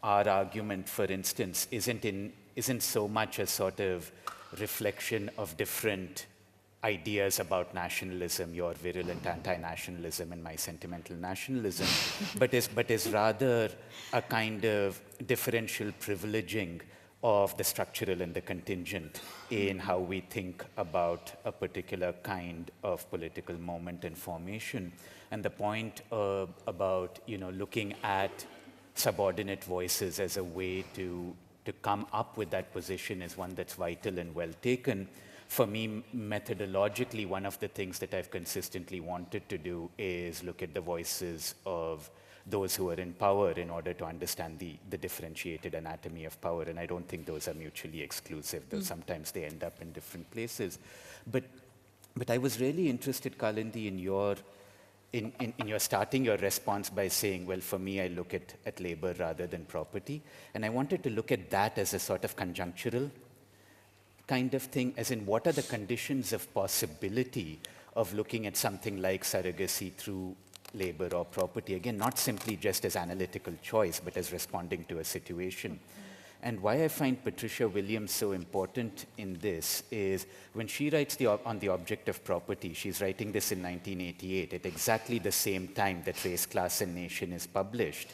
our argument, for instance, isn't so much a sort of reflection of different ideas about nationalism, your virulent anti-nationalism and my sentimental nationalism, but is rather a kind of differential privileging of the structural and the contingent in how we think about a particular kind of political moment and formation. And the point about looking at subordinate voices as a way to come up with that position is one that's vital and well taken. For me, methodologically, one of the things that I've consistently wanted to do is look at the voices of those who are in power in order to understand the differentiated anatomy of power. And I don't think those are mutually exclusive, though sometimes they end up in different places. But I was really interested, Kalindi, in your starting your response by saying, well, for me, I look at labor rather than property. And I wanted to look at that as a sort of conjunctural kind of thing, as in what are the conditions of possibility of looking at something like surrogacy through labor or property. Again, not simply just as analytical choice, but as responding to a situation. And why I find Patricia Williams so important in this is when she writes on the object of property, she's writing this in 1988 at exactly the same time that Race, Class and Nation is published.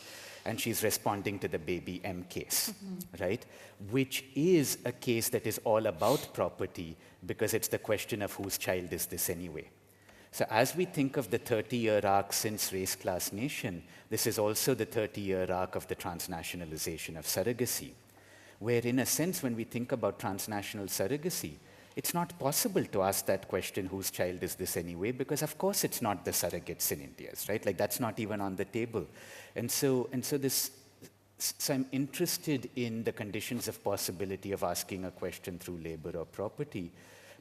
And she's responding to the Baby M case, right? Which is a case that is all about property because it's the question of whose child is this anyway. So as we think of the 30-year arc since Race, Class, Nation, this is also the 30-year arc of the transnationalization of surrogacy, where in a sense, when we think about transnational surrogacy, it's not possible to ask that question, whose child is this anyway, because of course it's not the surrogates in India's, right? Like that's not even on the table. And so I'm interested in the conditions of possibility of asking a question through labor or property.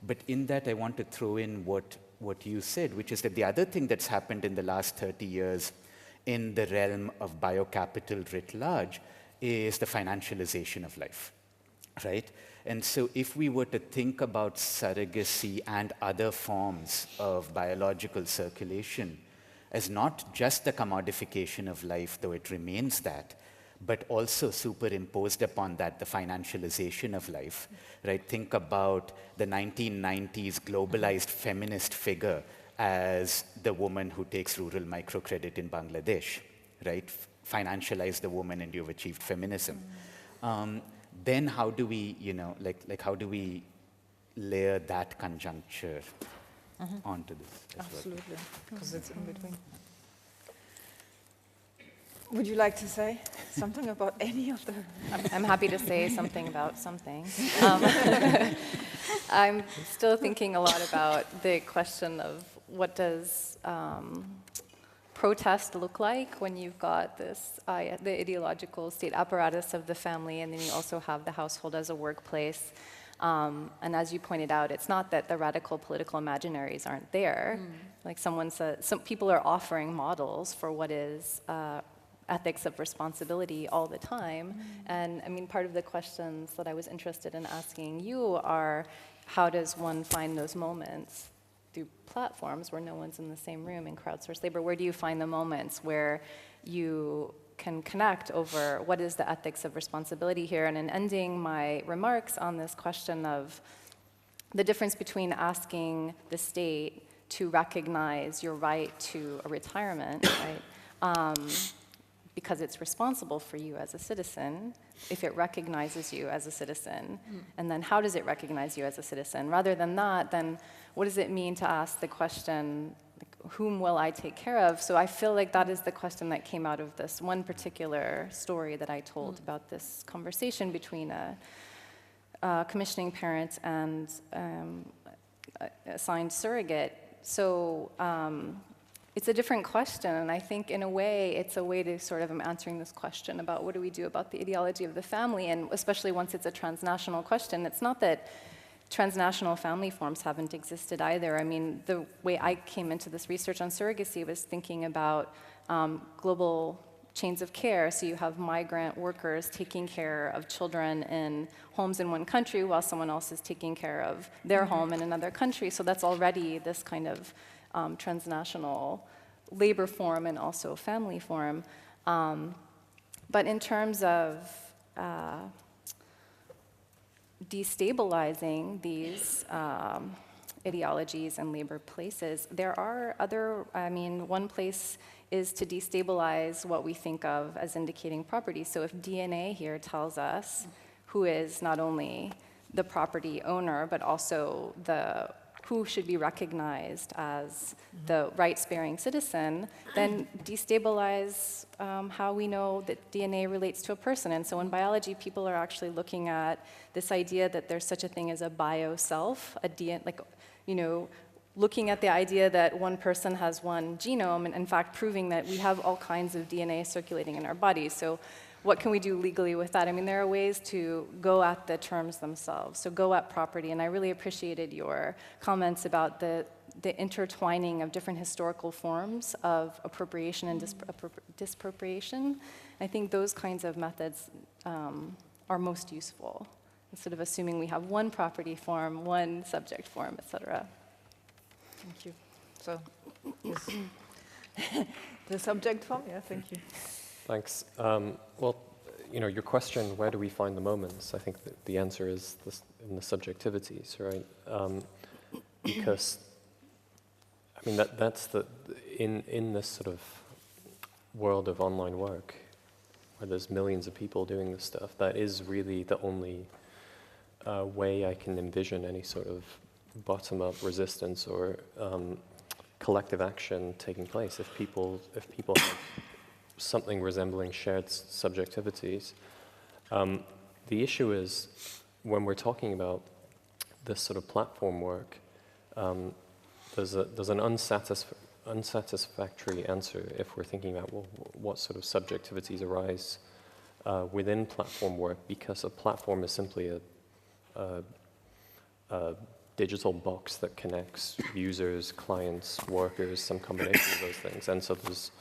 But in that, I want to throw in what you said, which is that the other thing that's happened in the last 30 years in the realm of biocapital writ large is the financialization of life, right? And so if we were to think about surrogacy and other forms of biological circulation as not just the commodification of life, though it remains that, but also superimposed upon that the financialization of life, right? Think about the 1990s globalized feminist figure as the woman who takes rural microcredit in Bangladesh, right? Financialize the woman and you've achieved feminism. Then how do we, how do we layer that conjuncture onto this? Absolutely, because it's in between. Would you like to say something about any of the... I'm happy to say something about something. I'm still thinking a lot about the question of what does protest look like when you've got this, the ideological state apparatus of the family, and then you also have the household as a workplace. And as you pointed out, it's not that the radical political imaginaries aren't there. Like someone said, some people are offering models for what is ethics of responsibility all the time. And I mean, part of the questions that I was interested in asking you are, how does one find those moments through platforms where no one's in the same room in crowdsourced labor? Where do you find the moments where you can connect over what is the ethics of responsibility here? And in ending my remarks on this question of the difference between asking the state to recognize your right to a retirement, right? Because it's responsible for you as a citizen, if it recognizes you as a citizen, and then how does it recognize you as a citizen? Rather than that, then what does it mean to ask the question, like, whom will I take care of? So I feel like that is the question that came out of this one particular story that I told about this conversation between a commissioning parent and assigned surrogate. So it's a different question, and I think in a way, it's a way to sort of, I'm answering this question about what do we do about the ideology of the family, and especially once it's a transnational question. It's not that transnational family forms haven't existed either. I mean, the way I came into this research on surrogacy was thinking about global chains of care. So you have migrant workers taking care of children in homes in one country while someone else is taking care of their home in another country. So that's already this kind of transnational labor form and also family form. But in terms of destabilizing these ideologies and labor places, there are other, I mean, one place is to destabilize what we think of as indicating property. So if DNA here tells us who is not only the property owner, but also who should be recognized as the rights-bearing citizen, then destabilize how we know that DNA relates to a person. And so in biology, people are actually looking at this idea that there's such a thing as a bio-self, a DNA, like, you know, looking at the idea that one person has one genome, and in fact proving that we have all kinds of DNA circulating in our bodies. So what can we do legally with that? I mean, there are ways to go at the terms themselves, so go at property. And I really appreciated your comments about the intertwining of different historical forms of appropriation and disappropriation. I think those kinds of methods are most useful, instead of assuming we have one property form, one subject form, et cetera. Thank you. So, yes. The subject form, yeah, thank you. Thanks. Well, you know, your question, where do we find the moments? I think that the answer is in the subjectivities, right? Because, I mean, that's in this sort of world of online work, where there's millions of people doing this stuff, that is really the only way I can envision any sort of bottom-up resistance or collective action taking place. If people have something resembling shared subjectivities. The issue is, when we're talking about this sort of platform work, there's an unsatisfactory answer if we're thinking about, well, what sort of subjectivities arise within platform work, because a platform is simply a digital box that connects users, clients, workers, some combination of those things. And so there's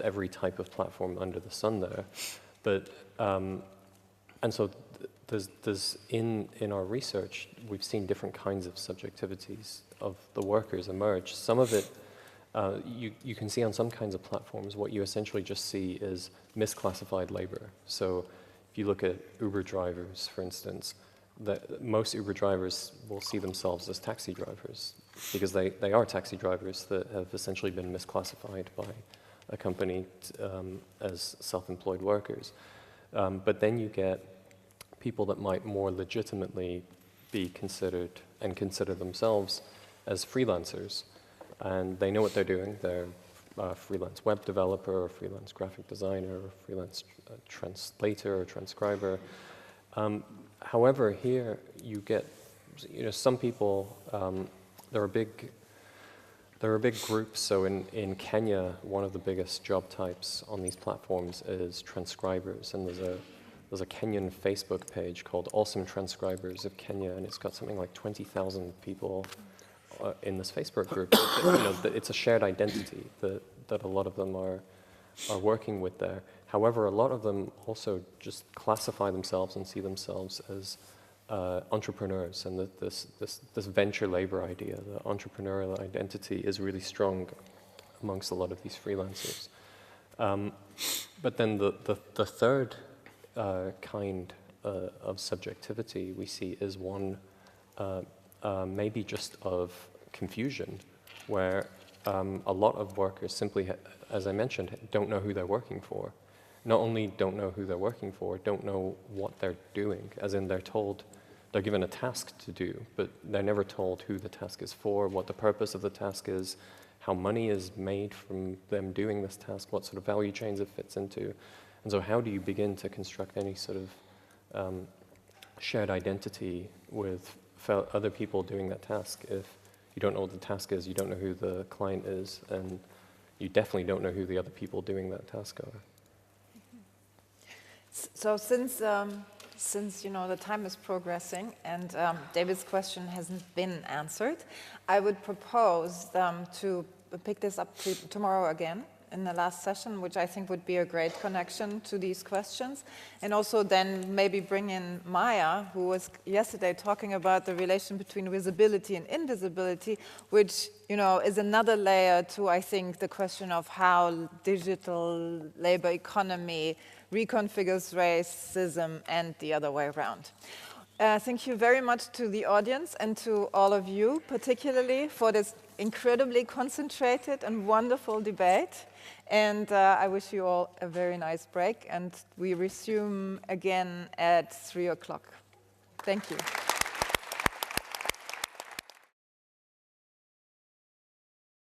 every type of platform under the sun there. But, and so there's in our research, we've seen different kinds of subjectivities of the workers emerge. Some of it You can see on some kinds of platforms what you essentially just see is misclassified labor. So if you look at Uber drivers, for instance, most Uber drivers will see themselves as taxi drivers because they are taxi drivers that have essentially been misclassified by a company as self-employed workers. But then you get people that might more legitimately be considered and consider themselves as freelancers. And they know what they're doing. They're a freelance web developer, or freelance graphic designer, or freelance translator or transcriber. However, here you get, some people, there are big groups. So in Kenya, one of the biggest job types on these platforms is transcribers, and there's a Kenyan Facebook page called Awesome Transcribers of Kenya, and it's got something like 20,000 people in this Facebook group. It's a shared identity that a lot of them are working with there. However, a lot of them also just classify themselves and see themselves as entrepreneurs, and that this venture labor idea, the entrepreneurial identity, is really strong amongst a lot of these freelancers. But then the third kind of subjectivity we see is one maybe just of confusion, where a lot of workers simply, as I mentioned, don't know who they're working for. Not only don't know who they're working for, don't know what they're doing, as in they're given a task to do, but they're never told who the task is for, what the purpose of the task is, how money is made from them doing this task, what sort of value chains it fits into. And so how do you begin to construct any sort of shared identity with other people doing that task if you don't know what the task is, you don't know who the client is, and you definitely don't know who the other people doing that task are? So since the time is progressing and David's question hasn't been answered, I would propose to pick this up tomorrow again in the last session, which I think would be a great connection to these questions. And also then maybe bring in Maya, who was yesterday talking about the relation between visibility and invisibility, which is another layer to, I think, the question of how digital labor economy reconfigures racism and the other way around. Thank you very much to the audience and to all of you, particularly for this incredibly concentrated and wonderful debate. And I wish you all a very nice break, and we resume again at 3 o'clock. Thank you.